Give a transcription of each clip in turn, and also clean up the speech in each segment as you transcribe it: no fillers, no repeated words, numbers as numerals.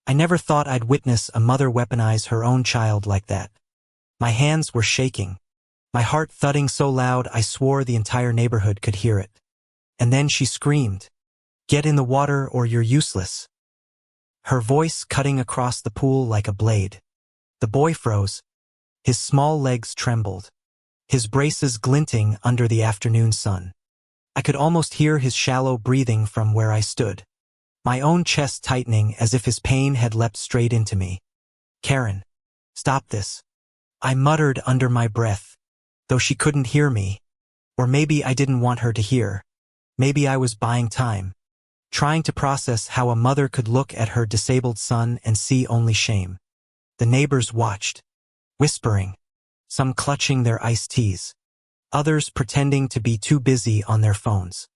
I never thought I'd witness a mother weaponize her own child like that. My hands were shaking, my heart thudding so loud I swore the entire neighborhood could hear it. And then she screamed, "Get in the water or you're useless." Her voice cutting across the pool like a blade. The boy froze. His small legs trembled, his braces glinting under the afternoon sun. I could almost hear his shallow breathing from where I stood, my own chest tightening as if his pain had leapt straight into me. "Karen, stop this," I muttered under my breath, though she couldn't hear me. Or maybe I didn't want her to hear. Maybe I was buying time, trying to process how a mother could look at her disabled son and see only shame. The neighbors watched, whispering, some clutching their iced teas, others pretending to be too busy on their phones.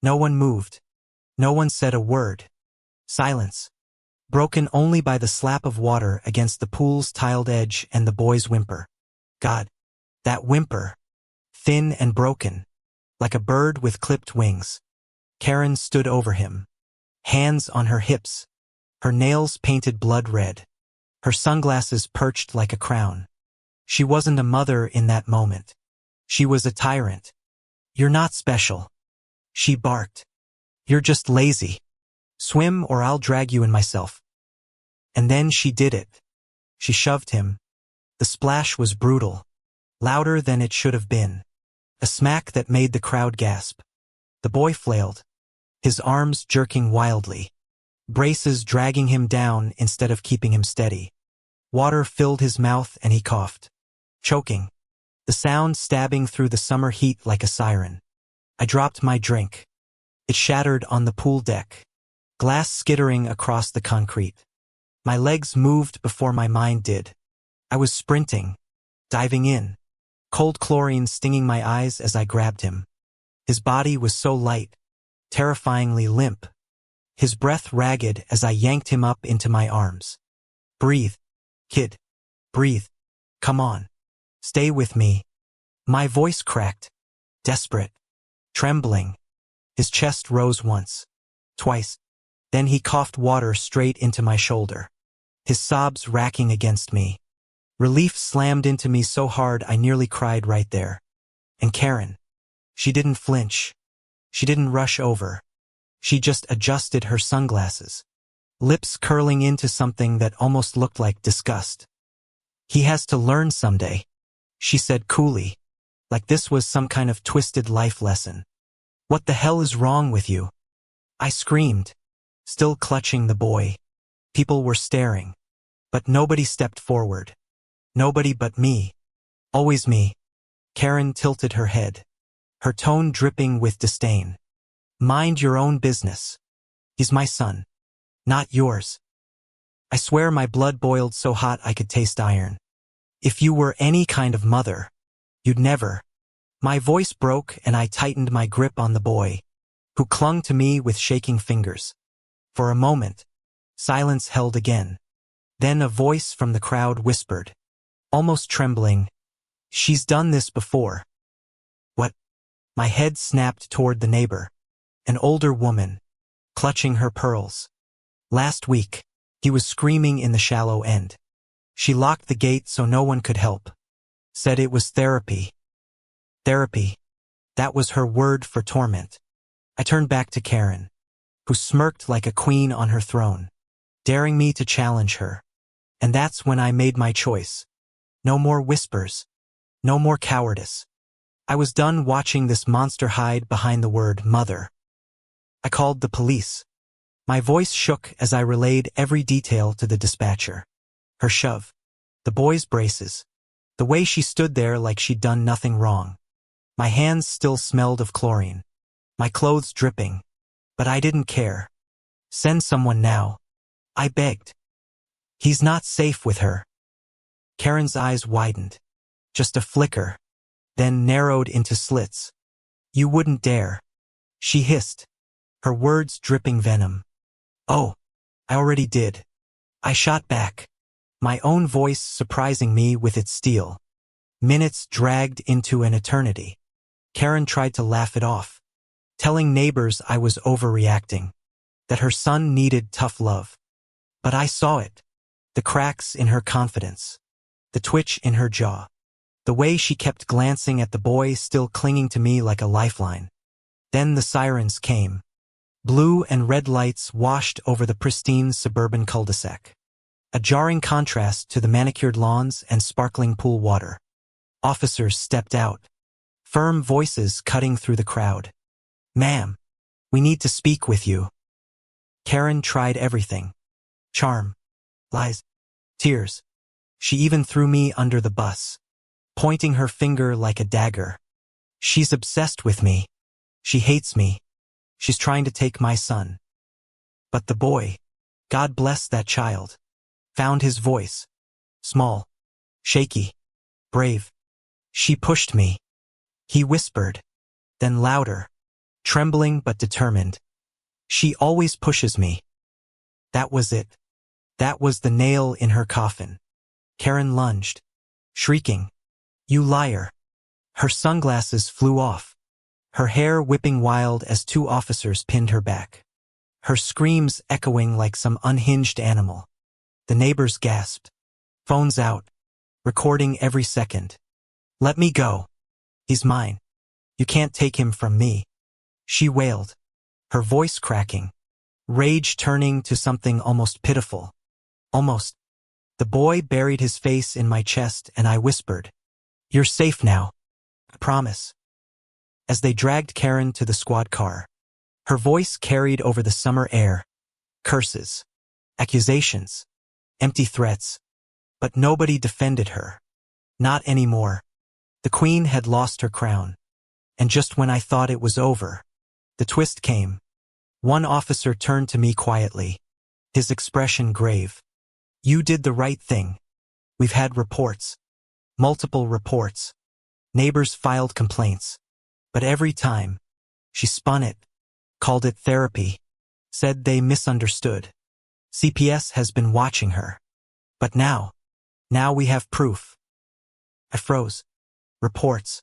No one moved. No one said a word. Silence, broken only by the slap of water against the pool's tiled edge and the boy's whimper. God, that whimper, thin and broken, like a bird with clipped wings. Karen stood over him, hands on her hips, her nails painted blood red, her sunglasses perched like a crown. She wasn't a mother in that moment. She was a tyrant. "You're not special," she barked. "You're just lazy. Swim or I'll drag you in myself." And then she did it. She shoved him. The splash was brutal, louder than it should have been, a smack that made the crowd gasp. The boy flailed, his arms jerking wildly, braces dragging him down instead of keeping him steady. Water filled his mouth and he coughed, choking, the sound stabbing through the summer heat like a siren. I dropped my drink. It shattered on the pool deck, glass skittering across the concrete. My legs moved before my mind did. I was sprinting, diving in, cold chlorine stinging my eyes as I grabbed him. His body was so light, terrifyingly limp, his breath ragged as I yanked him up into my arms. "Breathe, kid. Breathe. Come on. Stay with me." My voice cracked, desperate, trembling. His chest rose once, twice. Then he coughed water straight into my shoulder, his sobs racking against me. Relief slammed into me so hard I nearly cried right there. And Karen, she didn't flinch. She didn't rush over. She just adjusted her sunglasses, lips curling into something that almost looked like disgust. "He has to learn someday," she said coolly, like this was some kind of twisted life lesson. "What the hell is wrong with you?" I screamed, still clutching the boy. People were staring, but nobody stepped forward. Nobody but me. Always me. Karen tilted her head, her tone dripping with disdain. "Mind your own business. He's my son, not yours." I swear my blood boiled so hot I could taste iron. "If you were any kind of mother, you'd never." My voice broke and I tightened my grip on the boy, who clung to me with shaking fingers. For a moment, silence held again. Then a voice from the crowd whispered, almost trembling, "She's done this before." What? My head snapped toward the neighbor, an older woman, clutching her pearls. "Last week," he was screaming in the shallow end. "She locked the gate so no one could help. Said it was therapy." Therapy. That was her word for torment. I turned back to Karen, who smirked like a queen on her throne, daring me to challenge her. And that's when I made my choice. No more whispers. No more cowardice. I was done watching this monster hide behind the word mother. I called the police. My voice shook as I relayed every detail to the dispatcher. Her shove, the boy's braces, the way she stood there like she'd done nothing wrong. My hands still smelled of chlorine, my clothes dripping, but I didn't care. "Send someone now," I begged. "He's not safe with her." Karen's eyes widened, just a flicker, then narrowed into slits. "You wouldn't dare," she hissed, her words dripping venom. "Oh, I already did." I shot back, my own voice surprising me with its steel. Minutes dragged into an eternity. Karen tried to laugh it off, telling neighbors I was overreacting, that her son needed tough love. But I saw it. The cracks in her confidence. The twitch in her jaw. The way she kept glancing at the boy still clinging to me like a lifeline. Then the sirens came. Blue and red lights washed over the pristine suburban cul-de-sac. A jarring contrast to the manicured lawns and sparkling pool water. Officers stepped out. Firm voices cutting through the crowd. "Ma'am, we need to speak with you." Karen tried everything. Charm. Lies. Tears. She even threw me under the bus, pointing her finger like a dagger. "She's obsessed with me. She hates me. She's trying to take my son." But the boy, God bless that child, found his voice. Small. Shaky. Brave. "She pushed me." He whispered. Then louder. Trembling but determined. "She always pushes me." That was it. That was the nail in her coffin. Karen lunged, shrieking, "You liar." Her sunglasses flew off, her hair whipping wild as two officers pinned her back. Her screams echoing like some unhinged animal. The neighbors gasped. Phones out, recording every second. "Let me go. He's mine. You can't take him from me," she wailed, her voice cracking, rage turning to something almost pitiful. Almost. The boy buried his face in my chest and I whispered, "You're safe now. I promise." As they dragged Karen to the squad car, her voice carried over the summer air. Curses. Accusations. Empty threats. But nobody defended her. Not anymore. The queen had lost her crown. And just when I thought it was over, the twist came. One officer turned to me quietly, his expression grave. "You did the right thing. We've had reports. Multiple reports. Neighbors filed complaints. But every time, she spun it, called it therapy, said they misunderstood. CPS has been watching her. But now we have proof." I froze. Reports.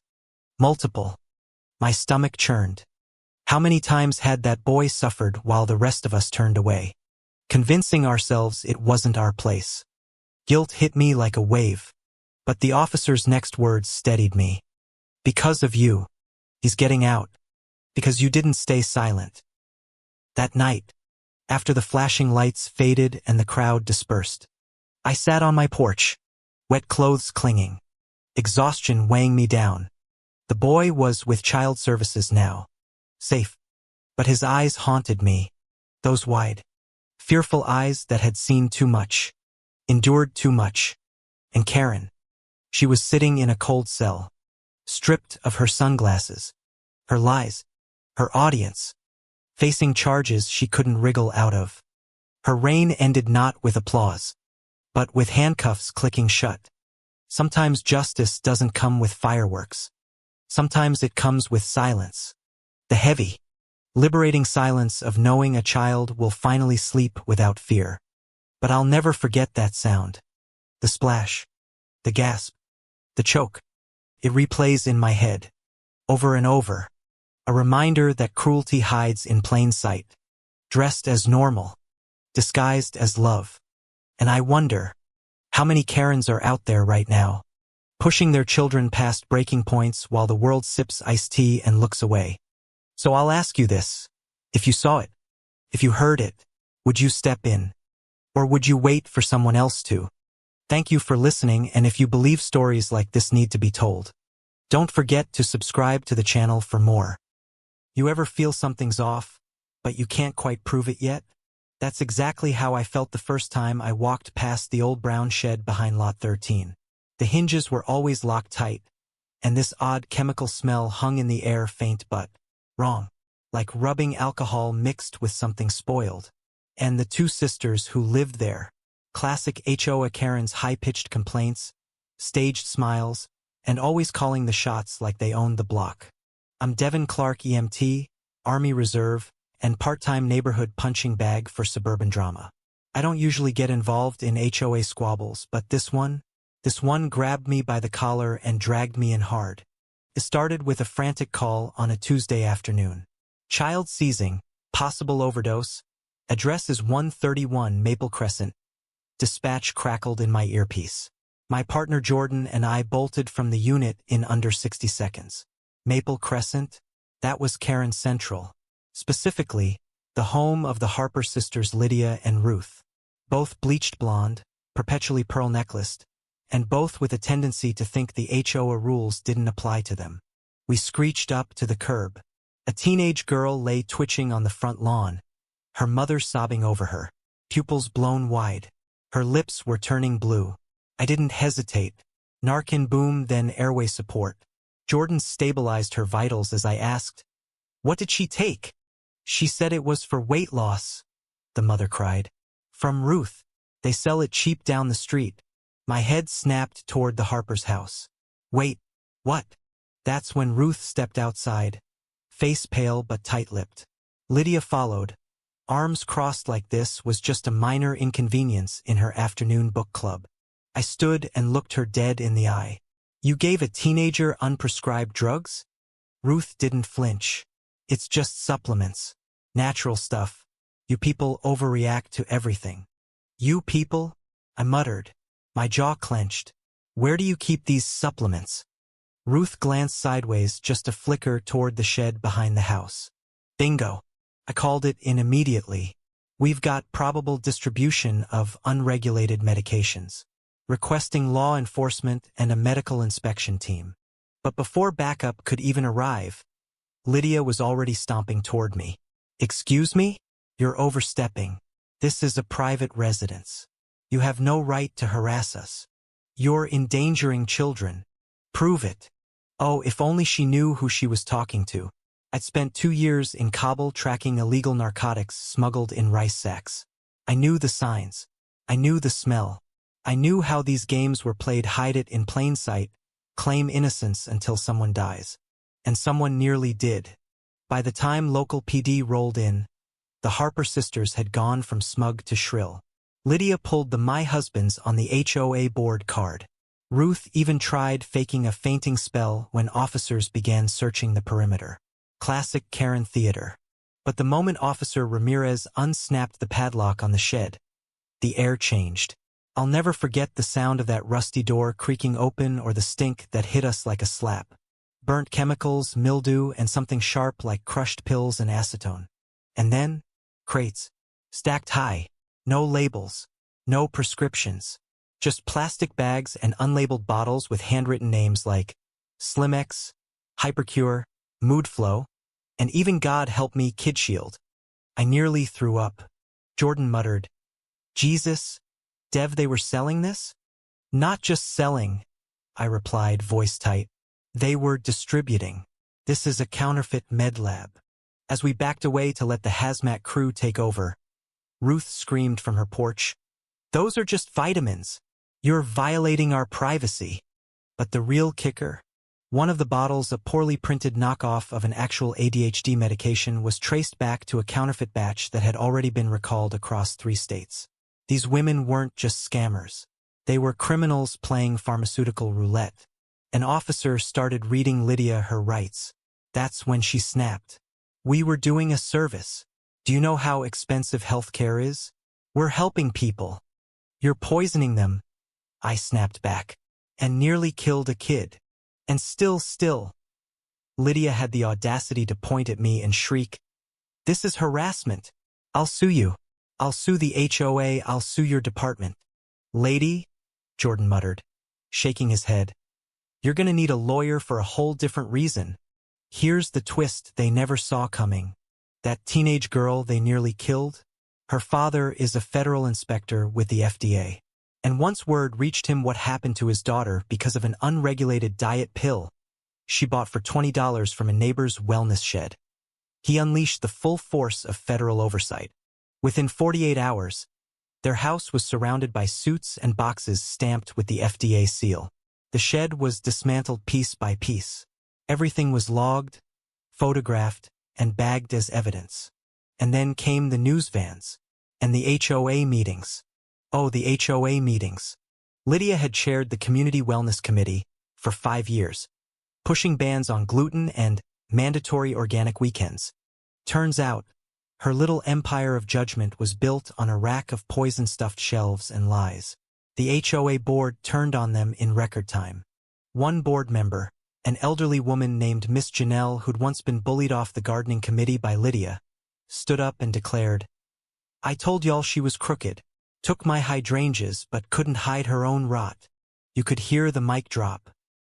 Multiple. My stomach churned. How many times had that boy suffered while the rest of us turned away, convincing ourselves it wasn't our place? Guilt hit me like a wave, but the officer's next words steadied me. "Because of you, he's getting out. Because you didn't stay silent." That night, after the flashing lights faded and the crowd dispersed, I sat on my porch, wet clothes clinging, exhaustion weighing me down. The boy was with child services now, safe, but his eyes haunted me, those wide, fearful eyes that had seen too much, endured too much. And Karen, she was sitting in a cold cell, stripped of her sunglasses, her lies, her audience, facing charges she couldn't wriggle out of. Her reign ended not with applause, but with handcuffs clicking shut. Sometimes justice doesn't come with fireworks. Sometimes it comes with silence. The heavy, liberating silence of knowing a child will finally sleep without fear. But I'll never forget that sound. The splash, the gasp, the choke. It replays in my head, over and over. A reminder that cruelty hides in plain sight, dressed as normal, disguised as love. And I wonder, how many Karens are out there right now, pushing their children past breaking points while the world sips iced tea and looks away? So I'll ask you this. If you saw it, if you heard it, would you step in? Or would you wait for someone else to? Thank you for listening, and if you believe stories like this need to be told, don't forget to subscribe to the channel for more. You ever feel something's off, but you can't quite prove it yet? That's exactly how I felt the first time I walked past the old brown shed behind Lot 13. The hinges were always locked tight, and this odd chemical smell hung in the air, faint but wrong, like rubbing alcohol mixed with something spoiled. And the two sisters who lived there, classic HOA Karen's high-pitched complaints, staged smiles, and always calling the shots like they owned the block. I'm Devin Clark, EMT, Army Reserve, and part-time neighborhood punching bag for suburban drama. I don't usually get involved in HOA squabbles, but this one grabbed me by the collar and dragged me in hard. It started with a frantic call on a Tuesday afternoon. Child seizing, possible overdose, Address is 131 Maple Crescent. Dispatch crackled in my earpiece. My partner Jordan and I bolted from the unit in under 60 seconds. Maple Crescent? That was Karen Central. Specifically, the home of the Harper sisters Lydia and Ruth. Both bleached blonde, perpetually pearl necklaced, and both with a tendency to think the HOA rules didn't apply to them. We screeched up to the curb. A teenage girl lay twitching on the front lawn, her mother sobbing over her, pupils blown wide. Her lips were turning blue. I didn't hesitate. Narcan boom, then airway support. Jordan stabilized her vitals as I asked, "What did she take?" "She said it was for weight loss," the mother cried. "From Ruth. They sell it cheap down the street." My head snapped toward the Harper's house. Wait, what? That's when Ruth stepped outside, face pale but tight-lipped. Lydia followed. Arms crossed like this was just a minor inconvenience in her afternoon book club. I stood and looked her dead in the eye. "You gave a teenager unprescribed drugs?" Ruth didn't flinch. "It's just supplements. Natural stuff. You people overreact to everything." "You people?" I muttered. My jaw clenched. "Where do you keep these supplements?" Ruth glanced sideways just a flicker toward the shed behind the house. "Bingo." I called it in immediately. "We've got probable distribution of unregulated medications. Requesting law enforcement and a medical inspection team." But before backup could even arrive, Lydia was already stomping toward me. "Excuse me? You're overstepping. This is a private residence. You have no right to harass us. You're endangering children. Prove it." Oh, if only she knew who she was talking to. I'd spent 2 years in Kabul tracking illegal narcotics smuggled in rice sacks. I knew the signs. I knew the smell. I knew how these games were played. Hide it in plain sight, claim innocence until someone dies. And someone nearly did. By the time local PD rolled in, the Harper sisters had gone from smug to shrill. Lydia pulled the "my husband's" on the HOA board card. Ruth even tried faking a fainting spell when officers began searching the perimeter. Classic Karen theater. But the moment Officer Ramirez unsnapped the padlock on the shed, the air changed. I'll never forget the sound of that rusty door creaking open or the stink that hit us like a slap. Burnt chemicals, mildew, and something sharp like crushed pills and acetone. And then, crates. Stacked high. No labels. No prescriptions. Just plastic bags and unlabeled bottles with handwritten names like Slimex, Hypercure, Moodflow, and even God help me Kid Shield. I nearly threw up. Jordan muttered, "Jesus, Dev, they were selling this?" "Not just selling," I replied, voice tight. "They were distributing. This is a counterfeit med lab." As we backed away to let the hazmat crew take over, Ruth screamed from her porch, "Those are just vitamins. You're violating our privacy." But the real kicker? One of the bottles, a poorly printed knockoff of an actual ADHD medication, was traced back to a counterfeit batch that had already been recalled across 3 states. These women weren't just scammers. They were criminals playing pharmaceutical roulette. An officer started reading Lydia her rights. That's when she snapped. "We were doing a service. Do you know how expensive healthcare is? We're helping people. You're poisoning them." I snapped back. "And nearly killed a kid. And still. Lydia had the audacity to point at me and shriek, "This is harassment. I'll sue you. I'll sue the HOA. I'll sue your department." "Lady," Jordan muttered, shaking his head, "you're gonna need a lawyer for a whole different reason. Here's the twist they never saw coming. That teenage girl they nearly killed? Her father is a federal inspector with the FDA. And once word reached him what happened to his daughter because of an unregulated diet pill she bought for $20 from a neighbor's wellness shed, he unleashed the full force of federal oversight. Within 48 hours, their house was surrounded by suits and boxes stamped with the FDA seal. The shed was dismantled piece by piece. Everything was logged, photographed, and bagged as evidence. And then came the news vans and the HOA meetings. Oh, the HOA meetings. Lydia had chaired the Community Wellness Committee for 5 years, pushing bans on gluten and mandatory organic weekends. Turns out, Her little empire of judgment was built on a rack of poison-stuffed shelves and lies. The HOA board turned on them in record time. One board member, an elderly woman named Miss Janelle who'd once been bullied off the gardening committee by Lydia, stood up and declared, "I told y'all she was crooked, took my hydrangeas but couldn't hide her own rot." You could hear the mic drop.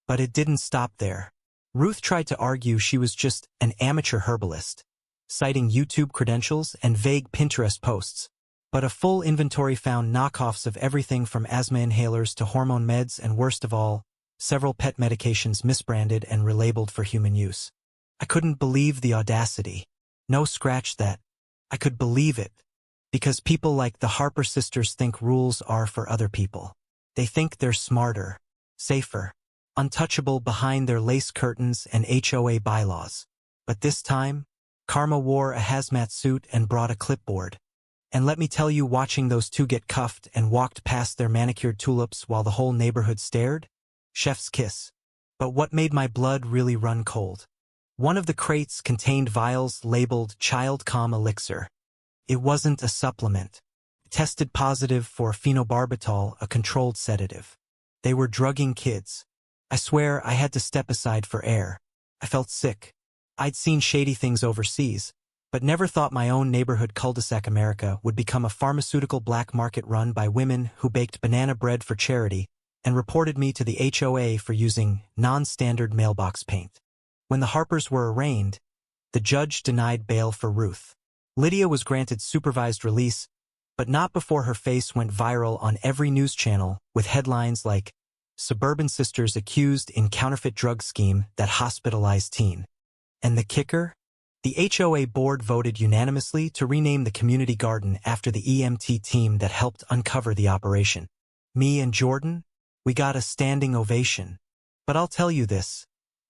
But it didn't stop there. Ruth tried to argue she was just an amateur herbalist, citing YouTube credentials and vague Pinterest posts. But a full inventory found knockoffs of everything from asthma inhalers to hormone meds and, worst of all, several pet medications misbranded and relabeled for human use. I couldn't believe the audacity. No, scratch that. I could believe it. Because people like the Harper sisters think rules are for other people. They think they're smarter, safer, untouchable behind their lace curtains and HOA bylaws. But this time, Karma wore a hazmat suit and brought a clipboard. And let me tell you, watching those two get cuffed and walked past their manicured tulips while the whole neighborhood stared? Chef's kiss. But what made my blood really run cold? One of the crates contained vials labeled Child Calm Elixir. It wasn't a supplement. It tested positive for phenobarbital, a controlled sedative. They were drugging kids. I swear I had to step aside for air. I felt sick. I'd seen shady things overseas, but never thought my own neighborhood cul-de-sac America would become a pharmaceutical black market run by women who baked banana bread for charity and reported me to the HOA for using non-standard mailbox paint. When the Harpers were arraigned, the judge denied bail for Ruth. Lydia was granted supervised release, but not before her face went viral on every news channel with headlines like, "Suburban Sisters Accused in Counterfeit Drug Scheme That Hospitalized Teen." And the kicker? The HOA board voted unanimously to rename the community garden after the EMT team that helped uncover the operation. Me and Jordan? We got a standing ovation. But I'll tell you this.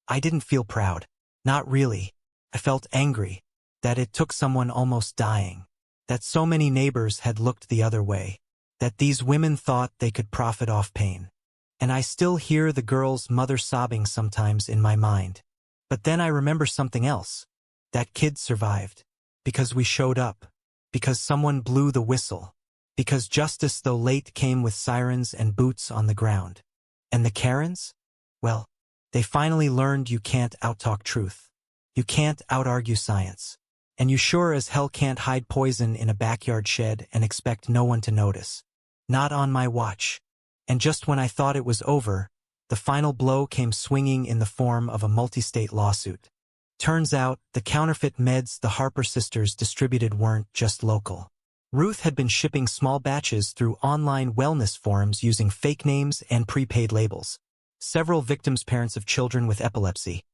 I didn't feel proud. Not really. I felt angry. That it took someone almost dying. That so many neighbors had looked the other way. That these women thought they could profit off pain. And I still hear the girl's mother sobbing sometimes in my mind. But then I remember something else. That kid survived. Because we showed up. Because someone blew the whistle. Because justice, though late, came with sirens and boots on the ground. And the Karens? Well, they finally learned you can't outtalk truth. You can't outargue science. And you sure as hell can't hide poison in a backyard shed and expect no one to notice. Not on my watch. And just when I thought it was over, the final blow came swinging in the form of a multi-state lawsuit. Turns out, the counterfeit meds the Harper sisters distributed weren't just local. Ruth had been shipping small batches through online wellness forums using fake names and prepaid labels. Several victims' parents of children with epilepsy.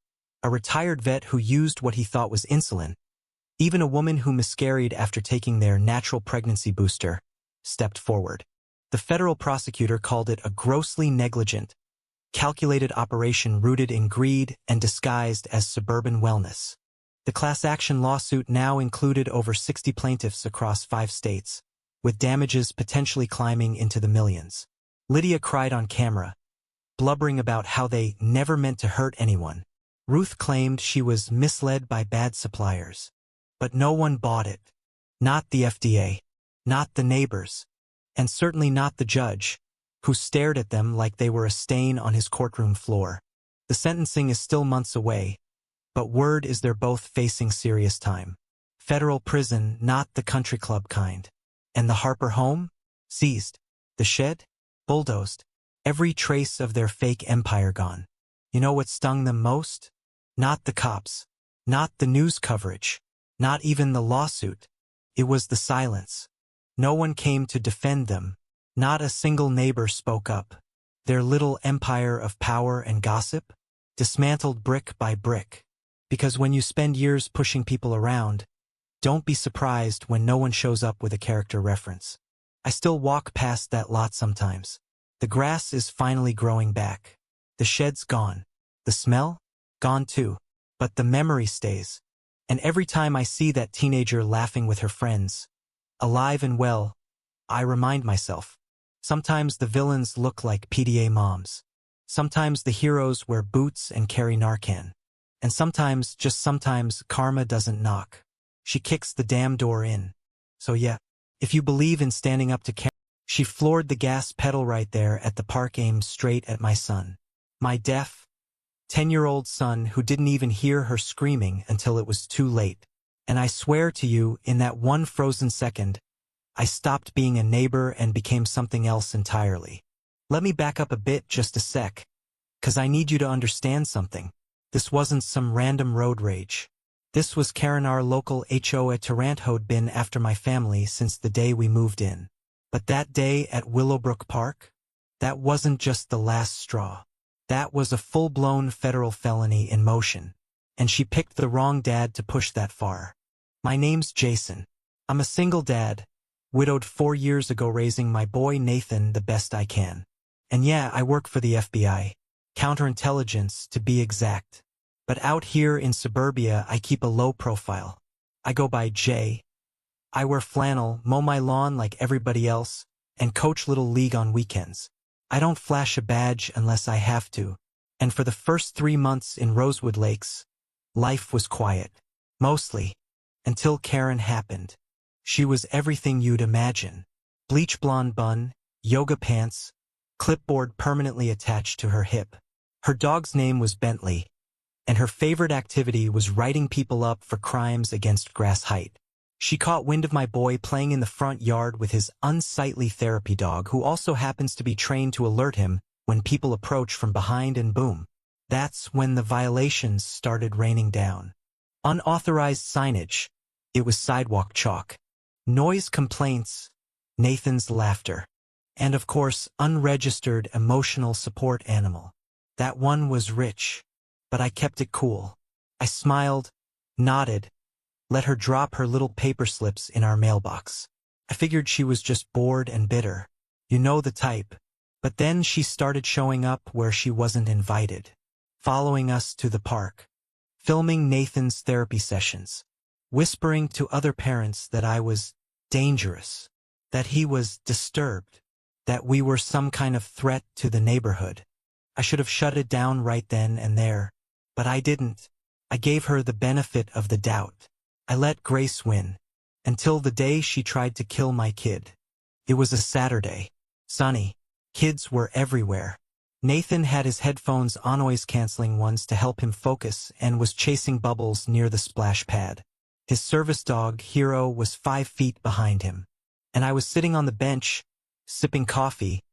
A retired vet who used what he thought was insulin. Even a woman who miscarried after taking their natural pregnancy booster stepped forward. The federal prosecutor called it a grossly negligent, calculated operation rooted in greed and disguised as suburban wellness. The class action lawsuit now included over 60 plaintiffs across 5 states, with damages potentially climbing into the millions. Lydia cried on camera, blubbering about how they never meant to hurt anyone. Ruth claimed she was misled by bad suppliers. But no one bought it. Not the FDA. Not the neighbors. And certainly not the judge, who stared at them like they were a stain on his courtroom floor. The sentencing is still months away, but word is they're both facing serious time. Federal prison, not the country club kind. And the Harper home? Seized. The shed? Bulldozed. Every trace of their fake empire gone. You know what stung them most? Not the cops. Not the news coverage. Not even the lawsuit. It was the silence. No one came to defend them. Not a single neighbor spoke up. Their little empire of power and gossip? Dismantled brick by brick. Because when you spend years pushing people around, don't be surprised when no one shows up with a character reference. I still walk past that lot sometimes. The grass is finally growing back. The shed's gone. The smell? Gone too. But the memory stays. And every time I see that teenager laughing with her friends, alive and well, I remind myself. Sometimes the villains look like PDA moms. Sometimes the heroes wear boots and carry Narcan. And sometimes, just sometimes, karma doesn't knock. she kicks the damn door in. So yeah, if you believe in standing up to Karen, she floored the gas pedal right there at the park, aimed straight at my son. My deaf, 10-year-old son who didn't even hear her screaming until it was too late. And I swear to you, in that one frozen second, I stopped being a neighbor and became something else entirely. Let me back up a bit just a sec, 'cause I need you to understand something. This wasn't some random road rage. This was Karen, our local HOA Tarrant, who'd been after my family since the day we moved in. But that day at Willowbrook Park, that wasn't just the last straw. That was a full-blown federal felony in motion. And she picked the wrong dad to push that far. My name's Jason. I'm a single dad, widowed 4 years ago, raising my boy Nathan the best I can. And yeah, I work for the FBI. Counterintelligence, to be exact. But out here in suburbia, I keep a low profile. I go by Jay. I wear flannel, mow my lawn like everybody else, and coach Little League on weekends. I don't flash a badge unless I have to. And for the first 3 months in Rosewood Lakes, life was quiet. Mostly. Until Karen happened. She was everything you'd imagine. Bleach blonde bun, yoga pants, clipboard permanently attached to her hip. Her dog's name was Bentley, and her favorite activity was writing people up for crimes against grass height. She caught wind of my boy playing in the front yard with his unsightly therapy dog, who also happens to be trained to alert him when people approach from behind, and boom. That's when the violations started raining down. Unauthorized signage. It was sidewalk chalk. Noise complaints. Nathan's laughter. And of course, unregistered emotional support animal. That one was Rich. But I kept it cool. I smiled, nodded, let her drop her little paper slips in our mailbox. I figured she was just bored and bitter. You know the type. But then she started showing up where she wasn't invited. Following us to the park. Filming Nathan's therapy sessions. Whispering to other parents that I was dangerous. That he was disturbed. That we were some kind of threat to the neighborhood. I should have shut it down right then and there. But I didn't. I gave her the benefit of the doubt. I let Grace win. Until the day she tried to kill my kid. It was a Saturday. Sunny. Kids were everywhere. Nathan had his headphones on, noise-canceling ones, to help him focus, and was chasing bubbles near the splash pad. His service dog, Hero, was 5 feet behind him. And I was sitting on the bench, sipping coffee,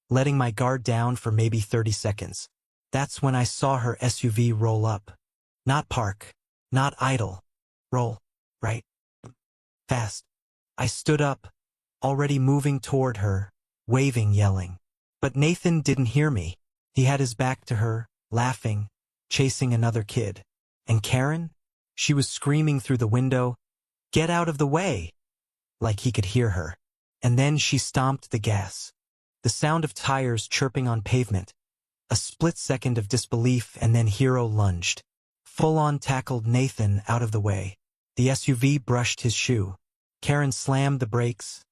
letting my guard down for maybe 30 seconds. That's when I saw her SUV roll up. Not park. Not idle. Roll. Right. Fast. I stood up, already moving toward her, waving, yelling. But Nathan didn't hear me. He had his back to her, laughing, chasing another kid. And Karen? She was screaming through the window, "Get out of the way!" Like he could hear her. And then she stomped the gas. The sound of tires chirping on pavement. A split second of disbelief, and then Hero lunged. Full-on tackled Nathan out of the way. The SUV brushed his shoe. Karen slammed the brakes.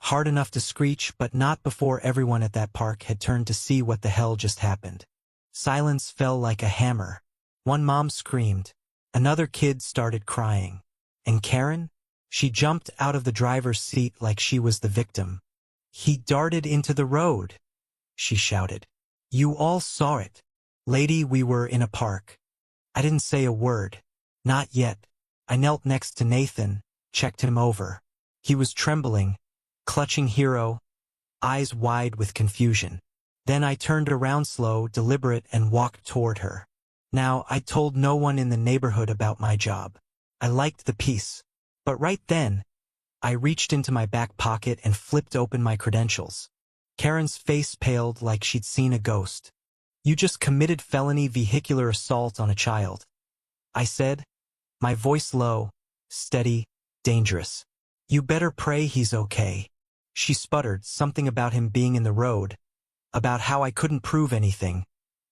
Hard enough to screech, but not before everyone at that park had turned to see what the hell just happened. Silence fell like a hammer. One mom screamed. Another kid started crying. And Karen? She jumped out of the driver's seat like she was the victim. "He darted into the road," she shouted. "You all saw it. Lady, we were in a park." I didn't say a word. Not yet. I knelt next to Nathan, checked him over. He was trembling, clutching Hero, eyes wide with confusion. Then I turned around, slow, deliberate, and walked toward her. Now, I told no one in the neighborhood about my job. I liked the peace. But right then, I reached into my back pocket and flipped open my credentials. Karen's face paled like she'd seen a ghost. "You just committed felony vehicular assault on a child," I said, my voice low, steady, dangerous. "You better pray he's okay." She sputtered, something about him being in the road, about how I couldn't prove anything,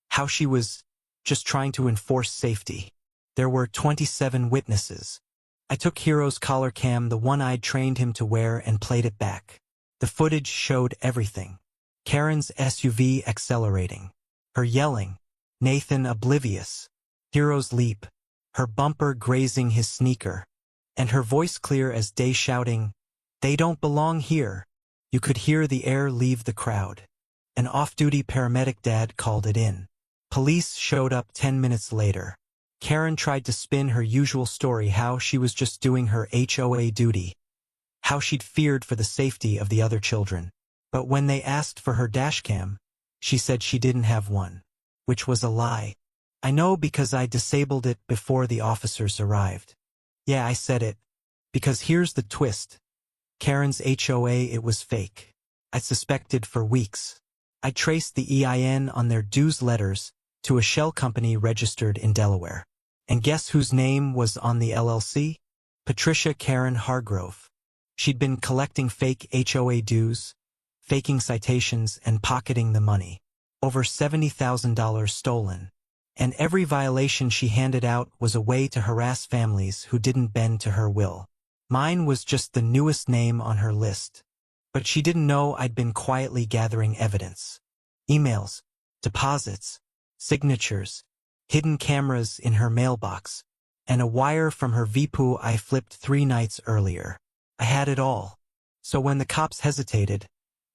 how she was just trying to enforce safety. There were 27 witnesses. I took Hero's collar cam, the one I'd trained him to wear, and played it back. The footage showed everything. Karen's SUV accelerating. Her yelling. Nathan oblivious. Hero's leap. Her bumper grazing his sneaker. and her voice clear as day shouting, "They don't belong here." You could hear the air leave the crowd. An off-duty paramedic dad called it in. Police showed up 10 minutes later. Karen tried to spin her usual story, how she was just doing her HOA duty, how she'd feared for the safety of the other children. But when they asked for her dashcam, she said she didn't have one, which was a lie. "I know because I disabled it before the officers arrived." "Yeah, I said it. Because here's the twist. Karen's HOA, it was fake. I suspected for weeks. I traced the EIN on their dues letters to a shell company registered in Delaware. And guess whose name was on the LLC? Patricia Karen Hargrove. She'd been collecting fake HOA dues, faking citations, and pocketing the money. Over $70,000 stolen. And every violation she handed out was a way to harass families who didn't bend to her will. Mine was just the newest name on her list. But she didn't know I'd been quietly gathering evidence. Emails, deposits, signatures, hidden cameras in her mailbox, and a wire from her VPU I flipped 3 nights earlier. I had it all. So when the cops hesitated,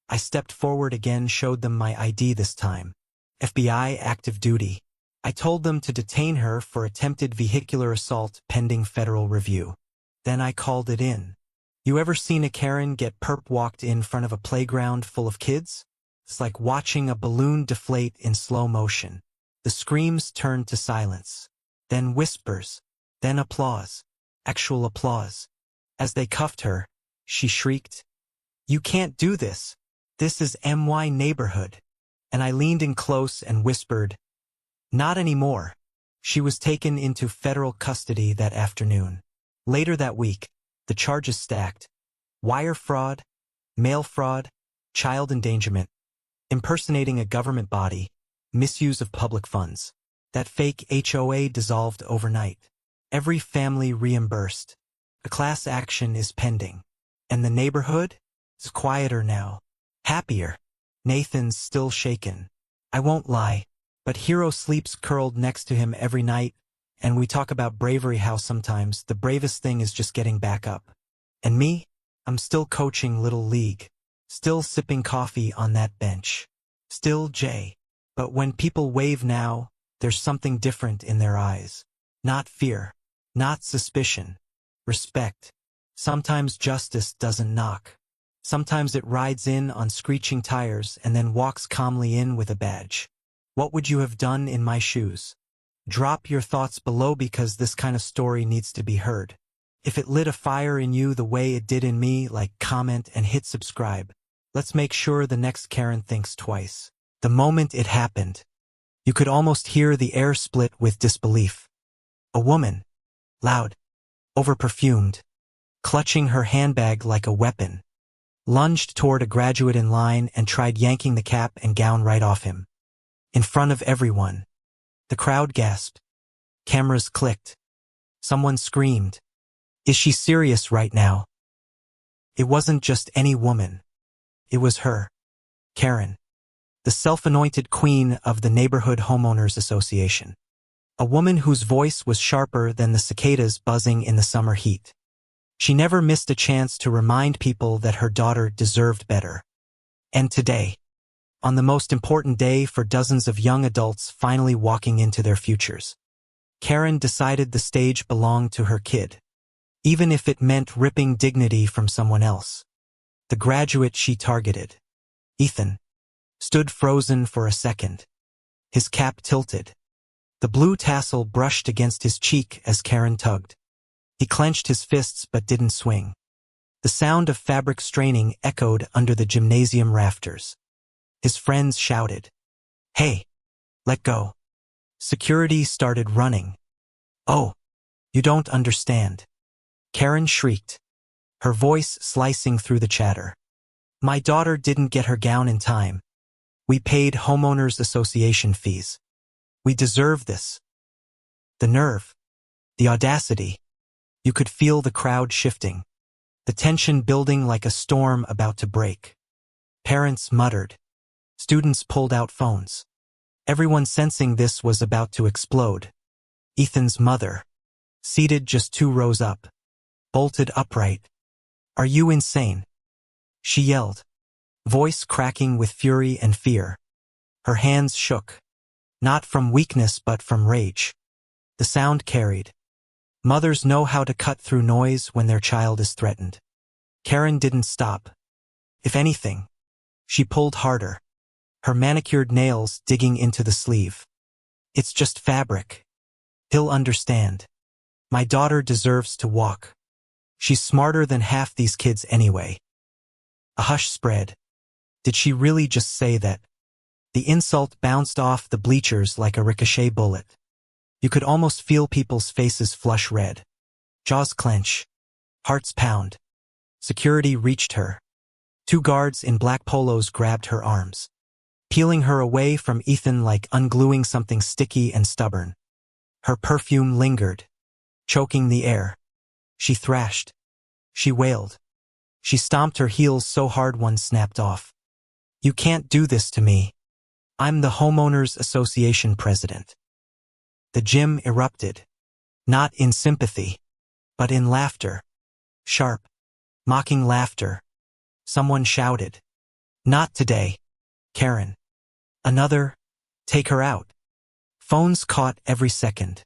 I stepped forward again, showed them my ID this time. FBI active duty. I told them to detain her for attempted vehicular assault pending federal review. Then I called it in. You ever seen a Karen get perp walked in front of a playground full of kids? It's like watching a balloon deflate in slow motion. The screams turned to silence. Then whispers. Then applause. Actual applause. As they cuffed her, she shrieked, "You can't do this. This is MY neighborhood." And I leaned in close and whispered, "Not anymore." She was taken into federal custody that afternoon. Later that week, the charges stacked. Wire fraud, mail fraud, child endangerment, impersonating a government body, misuse of public funds. That fake HOA dissolved overnight. Every family reimbursed. A class action is pending. And the neighborhood is quieter now. Happier. Nathan's still shaken. I won't lie, but Hero sleeps curled next to him every night, and we talk about bravery, how sometimes the bravest thing is just getting back up. And me? I'm still coaching Little League. Still sipping coffee on that bench. Still Jay. But when people wave now, there's something different in their eyes. Not fear. Not suspicion. Respect. Sometimes justice doesn't knock. Sometimes it rides in on screeching tires and then walks calmly in with a badge. What would you have done in my shoes? Drop your thoughts below, because this kind of story needs to be heard. If it lit a fire in you the way it did in me, like, comment, and hit subscribe. Let's make sure the next Karen thinks twice. The moment it happened, you could almost hear the air split with disbelief. A woman, loud, overperfumed, clutching her handbag like a weapon, lunged toward a graduate in line and tried yanking the cap and gown right off him. In front of everyone. The crowd gasped. Cameras clicked. Someone screamed, "Is she serious right now?" It wasn't just any woman. It was her, Karen, the self-anointed queen of the Neighborhood Homeowners Association. A woman whose voice was sharper than the cicadas buzzing in the summer heat. She never missed a chance to remind people that her daughter deserved better. And today, on the most important day for dozens of young adults finally walking into their futures, Karen decided the stage belonged to her kid, even if it meant ripping dignity from someone else. The graduate she targeted, Ethan, stood frozen for a second. His cap tilted. The blue tassel brushed against his cheek as Karen tugged. He clenched his fists but didn't swing. The sound of fabric straining echoed under the gymnasium rafters. His friends shouted, "Hey, let go." Security started running. "Oh, you don't understand." Karen shrieked, her voice slicing through the chatter. "My daughter didn't get her gown in time. We paid homeowners association fees. We deserve this." The nerve, the audacity. You could feel the crowd shifting, the tension building like a storm about to break. Parents muttered. Students pulled out phones. Everyone sensing this was about to explode. Ethan's mother, seated just 2 rows up, bolted upright. "Are you insane?" she yelled, voice cracking with fury and fear. Her hands shook, not from weakness but from rage. The sound carried. Mothers know how to cut through noise when their child is threatened. Karen didn't stop. If anything, she pulled harder, her manicured nails digging into the sleeve. "It's just fabric. He'll understand. My daughter deserves to walk. She's smarter than half these kids anyway." A hush spread. Did she really just say that? The insult bounced off the bleachers like a ricochet bullet. You could almost feel people's faces flush red. Jaws clench. Hearts pound. Security reached her. 2 guards in black polos grabbed her arms, peeling her away from Ethan like ungluing something sticky and stubborn. Her perfume lingered, choking the air. She thrashed. She wailed. She stomped her heels so hard one snapped off. "You can't do this to me. I'm the Homeowners Association president." The gym erupted, not in sympathy, but in laughter. Sharp, mocking laughter. Someone shouted, "Not today, Karen." Another, "Take her out." Phones caught every second.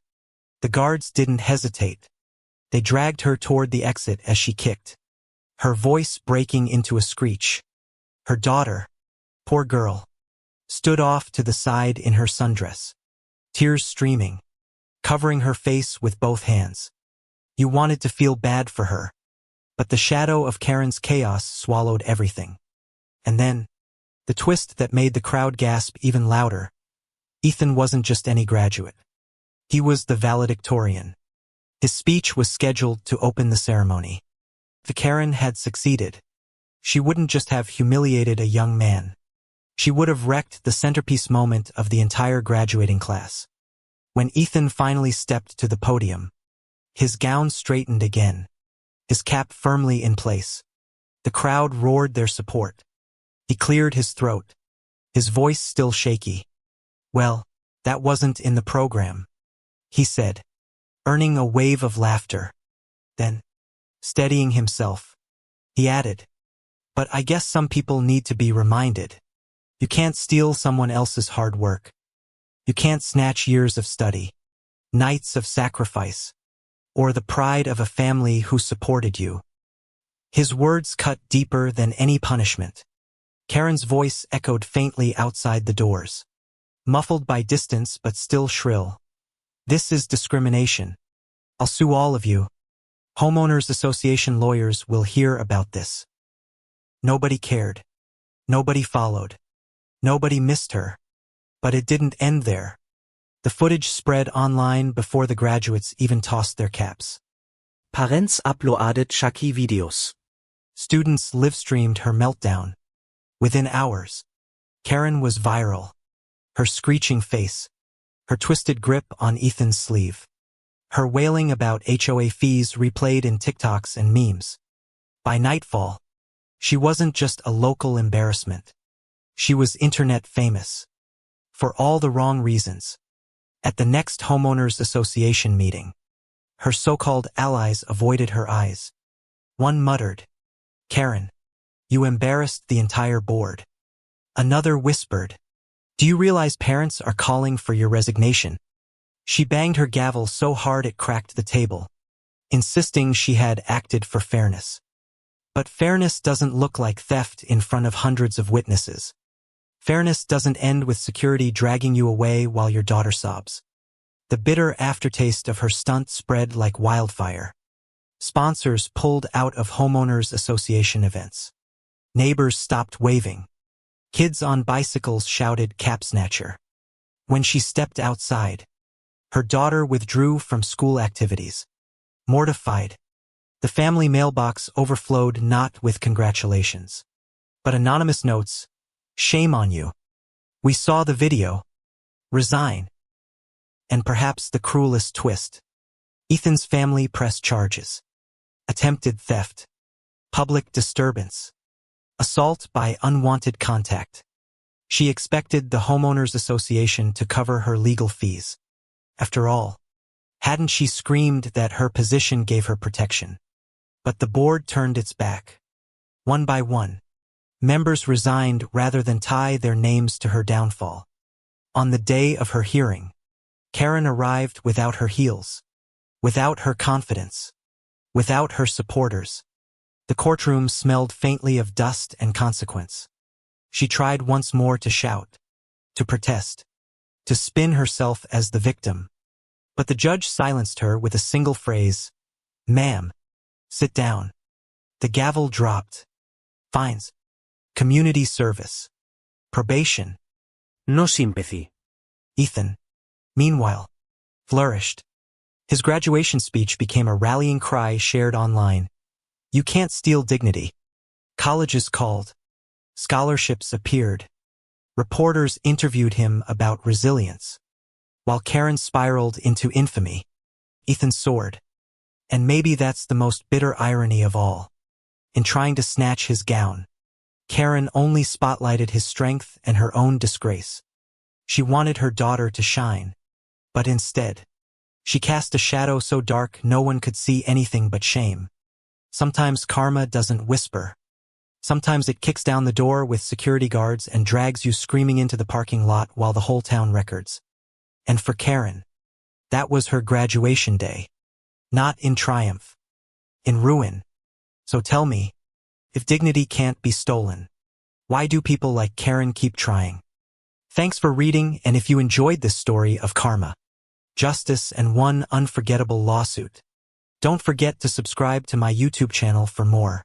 The guards didn't hesitate. They dragged her toward the exit as she kicked, her voice breaking into a screech. Her daughter, poor girl, stood off to the side in her sundress, tears streaming, covering her face with both hands. You wanted to feel bad for her, but the shadow of Karen's chaos swallowed everything. And then, the twist that made the crowd gasp even louder. Ethan wasn't just any graduate. He was the valedictorian. His speech was scheduled to open the ceremony. If Karen had succeeded, she wouldn't just have humiliated a young man. She would have wrecked the centerpiece moment of the entire graduating class. When Ethan finally stepped to the podium, his gown straightened again, his cap firmly in place. The crowd roared their support. He cleared his throat, his voice still shaky. "Well, that wasn't in the program," he said, earning a wave of laughter. Then, steadying himself, he added, "But I guess some people need to be reminded. You can't steal someone else's hard work. You can't snatch years of study, nights of sacrifice, or the pride of a family who supported you." His words cut deeper than any punishment. Karen's voice echoed faintly outside the doors, muffled by distance but still shrill. "This is discrimination. I'll sue all of you. Homeowners Association lawyers will hear about this." Nobody cared. Nobody followed. Nobody missed her. But it didn't end there. The footage spread online before the graduates even tossed their caps. Parents uploaded Shaki videos. Students live-streamed her meltdown. Within hours, Karen was viral. Her screeching face, her twisted grip on Ethan's sleeve, her wailing about HOA fees replayed in TikToks and memes. By nightfall, she wasn't just a local embarrassment. She was internet famous. For all the wrong reasons. At the next Homeowners Association meeting, her so-called allies avoided her eyes. One muttered, "Karen, you embarrassed the entire board." Another whispered, "Do you realize parents are calling for your resignation?" She banged her gavel so hard it cracked the table, insisting she had acted for fairness. But fairness doesn't look like theft in front of hundreds of witnesses. Fairness doesn't end with security dragging you away while your daughter sobs. The bitter aftertaste of her stunt spread like wildfire. Sponsors pulled out of Homeowners Association events. Neighbors stopped waving. Kids on bicycles shouted "Cap Snatcher." When she stepped outside, her daughter withdrew from school activities. Mortified, the family mailbox overflowed not with congratulations, but anonymous notes. "Shame on you. We saw the video. Resign." And perhaps the cruelest twist. Ethan's family pressed charges. Attempted theft. Public disturbance. Assault by unwanted contact. She expected the Homeowners Association to cover her legal fees. After all, hadn't she screamed that her position gave her protection? But the board turned its back. One by one, members resigned rather than tie their names to her downfall. On the day of her hearing, Karen arrived without her heels, without her confidence, without her supporters. The courtroom smelled faintly of dust and consequence. She tried once more to shout, to protest, to spin herself as the victim. But the judge silenced her with a single phrase, "Ma'am, sit down." The gavel dropped. Fines. Community service. Probation. No sympathy. Ethan, meanwhile, flourished. His graduation speech became a rallying cry shared online. You can't steal dignity. Colleges called. Scholarships appeared. Reporters interviewed him about resilience. While Karen spiraled into infamy, Ethan soared. And maybe that's the most bitter irony of all. In trying to snatch his gown, Karen only spotlighted his strength and her own disgrace. She wanted her daughter to shine, but instead, she cast a shadow so dark no one could see anything but shame. Sometimes karma doesn't whisper. Sometimes it kicks down the door with security guards and drags you screaming into the parking lot while the whole town records. And for Karen, that was her graduation day. Not in triumph, in ruin. So tell me, if dignity can't be stolen, why do people like Karen keep trying? Thanks for reading, and if you enjoyed this story of karma, justice, and one unforgettable lawsuit, don't forget to subscribe to my YouTube channel for more.